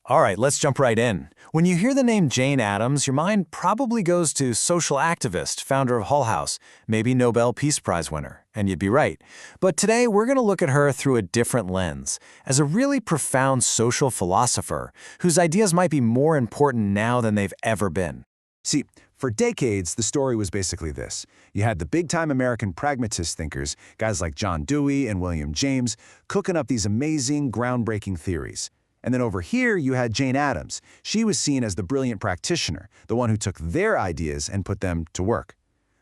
All right, let's jump right in. When you hear the name Jane Addams, your mind probably goes to social activist, founder of Hull House, maybe Nobel Peace Prize winner, and you'd be right. But today, we're going to look at her through a different lens, as a really profound social philosopher whose ideas might be more important now than they've ever been. See, for decades, the story was basically this. You had the big-time American pragmatist thinkers, guys like John Dewey and William James, cooking up these amazing, groundbreaking theories. And then over here, you had Jane Addams. She was seen as the brilliant practitioner, the one who took their ideas and put them to work.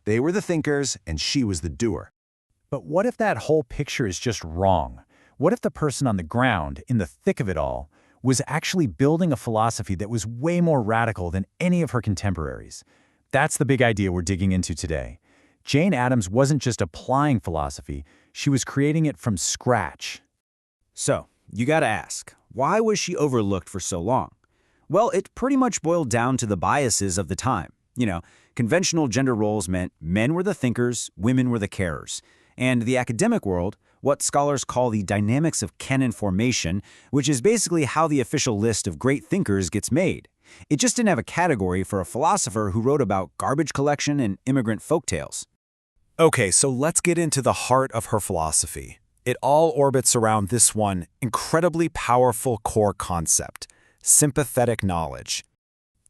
They were the thinkers, and she was the doer. But what if that whole picture is just wrong? What if the person on the ground, in the thick of it all, was actually building a philosophy that was way more radical than any of her contemporaries? That's the big idea we're digging into today. Jane Addams wasn't just applying philosophy, she was creating it from scratch. So, you gotta ask, why was she overlooked for so long? Well, it pretty much boiled down to the biases of the time. Conventional gender roles meant men were the thinkers, women were the carers. And the academic world, what scholars call the dynamics of canon formation, which is basically how the official list of great thinkers gets made. It just didn't have a category for a philosopher who wrote about garbage collection and immigrant folktales. Okay, so let's get into the heart of her philosophy. It all orbits around this one incredibly powerful core concept: sympathetic knowledge.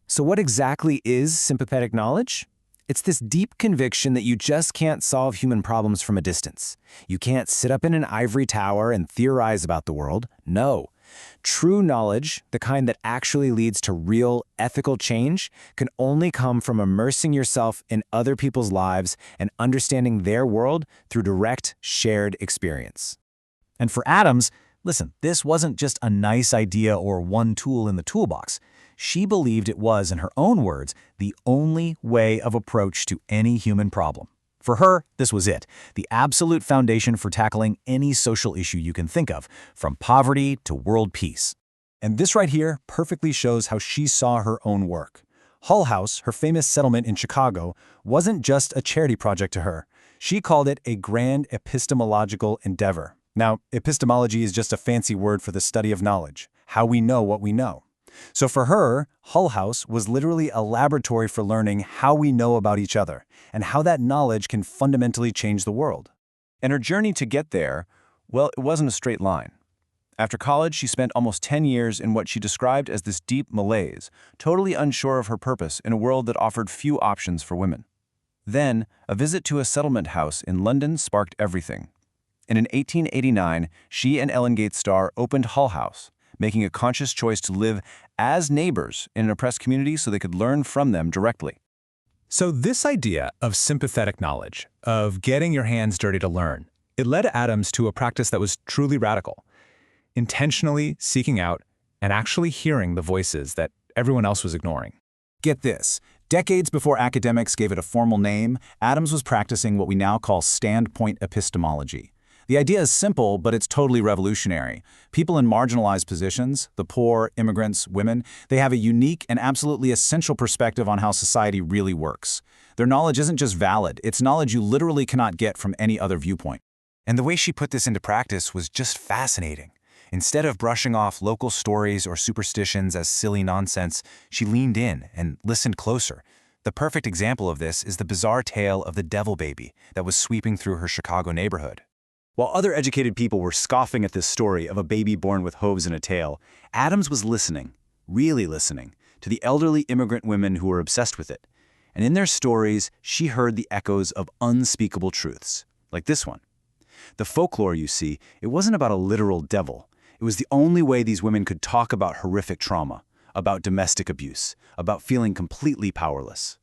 So what exactly is sympathetic knowledge? It's this deep conviction that you just can't solve human problems from a distance. You can't sit up in an ivory tower and theorize about the world. No. True knowledge, the kind that actually leads to real ethical change, can only come from immersing yourself in other people's lives and understanding their world through direct, shared experience. And for Addams, listen, this wasn't just a nice idea or one tool in the toolbox. She believed it was, in her own words, the only way of approach to any human problem. For her, this was it, the absolute foundation for tackling any social issue you can think of, from poverty to world peace. And this right here perfectly shows how she saw her own work. Hull House, her famous settlement in Chicago, wasn't just a charity project to her. She called it a grand epistemological endeavor. Now, epistemology is just a fancy word for the study of knowledge, how we know what we know. So for her, Hull House was literally a laboratory for learning how we know about each other and how that knowledge can fundamentally change the world. And her journey to get there, well, it wasn't a straight line. After college, she spent almost 10 years in what she described as this deep malaise, totally unsure of her purpose in a world that offered few options for women. Then, a visit to a settlement house in London sparked everything. And in 1889, she and Ellen Gates Starr opened Hull House, making a conscious choice to live as neighbors in an oppressed community so they could learn from them directly. So this idea of sympathetic knowledge, of getting your hands dirty to learn, it led Addams to a practice that was truly radical, intentionally seeking out and actually hearing the voices that everyone else was ignoring. Get this. Decades before academics gave it a formal name, Addams was practicing what we now call standpoint epistemology. The idea is simple, but it's totally revolutionary. People in marginalized positions, the poor, immigrants, women, they have a unique and absolutely essential perspective on how society really works. Their knowledge isn't just valid, it's knowledge you literally cannot get from any other viewpoint. And the way she put this into practice was just fascinating. Instead of brushing off local stories or superstitions as silly nonsense, she leaned in and listened closer. The perfect example of this is the bizarre tale of the devil baby that was sweeping through her Chicago neighborhood. While other educated people were scoffing at this story of a baby born with hooves and a tail, Addams was listening, really listening, to the elderly immigrant women who were obsessed with it. And in their stories, she heard the echoes of unspeakable truths, like this one. The folklore, you see, it wasn't about a literal devil. It was the only way these women could talk about horrific trauma, about domestic abuse, about feeling completely powerless.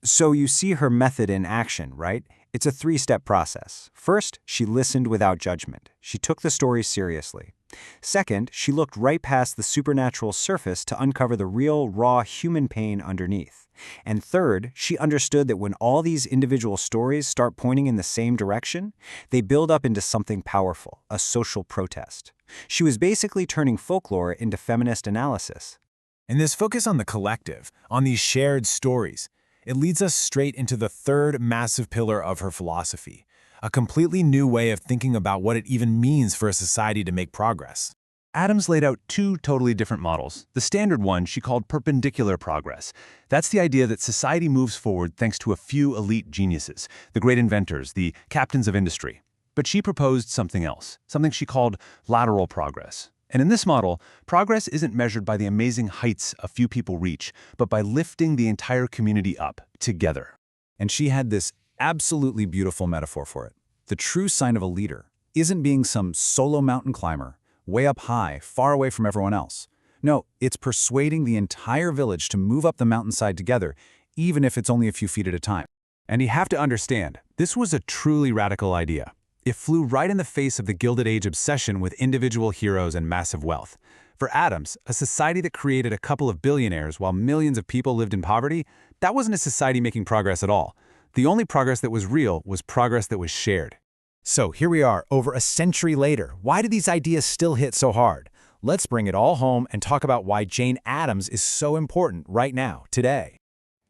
So you see her method in action, right? It's a three-step process. First, she listened without judgment. She took the story seriously. Second, she looked right past the supernatural surface to uncover the real, raw human pain underneath. And third, she understood that when all these individual stories start pointing in the same direction, they build up into something powerful, a social protest. She was basically turning folklore into feminist analysis. And this focus on the collective, on these shared stories, it leads us straight into the third massive pillar of her philosophy, a completely new way of thinking about what it even means for a society to make progress. Addams laid out two totally different models. The standard one she called perpendicular progress. That's the idea that society moves forward thanks to a few elite geniuses, the great inventors, the captains of industry. But she proposed something else, something she called lateral progress. And in this model, progress isn't measured by the amazing heights a few people reach, but by lifting the entire community up, together. And she had this absolutely beautiful metaphor for it. The true sign of a leader isn't being some solo mountain climber, way up high, far away from everyone else. No, it's persuading the entire village to move up the mountainside together, even if it's only a few feet at a time. And you have to understand, this was a truly radical idea. It flew right in the face of the Gilded Age obsession with individual heroes and massive wealth. For Addams, a society that created a couple of billionaires while millions of people lived in poverty, that wasn't a society making progress at all. The only progress that was real was progress that was shared. So here we are, over a century later. Why do these ideas still hit so hard? Let's bring it all home and talk about why Jane Addams is so important right now, today.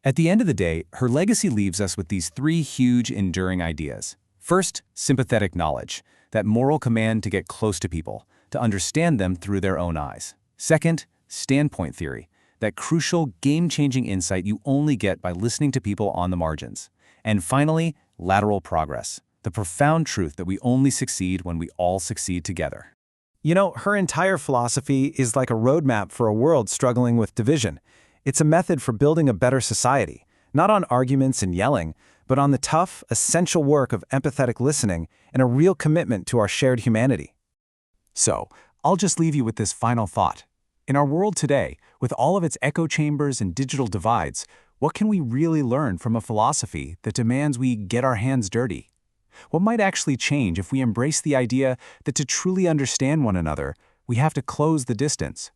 At the end of the day, her legacy leaves us with these three huge, enduring ideas. First, sympathetic knowledge, that moral command to get close to people, to understand them through their own eyes. Second, standpoint theory, that crucial, game-changing insight you only get by listening to people on the margins. And finally, lateral progress, the profound truth that we only succeed when we all succeed together. You know, her entire philosophy is like a roadmap for a world struggling with division. It's a method for building a better society, not on arguments and yelling, but on the tough, essential work of empathetic listening and a real commitment to our shared humanity. So, I'll just leave you with this final thought. In our world today, with all of its echo chambers and digital divides, what can we really learn from a philosophy that demands we get our hands dirty? What might actually change if we embrace the idea that to truly understand one another, we have to close the distance?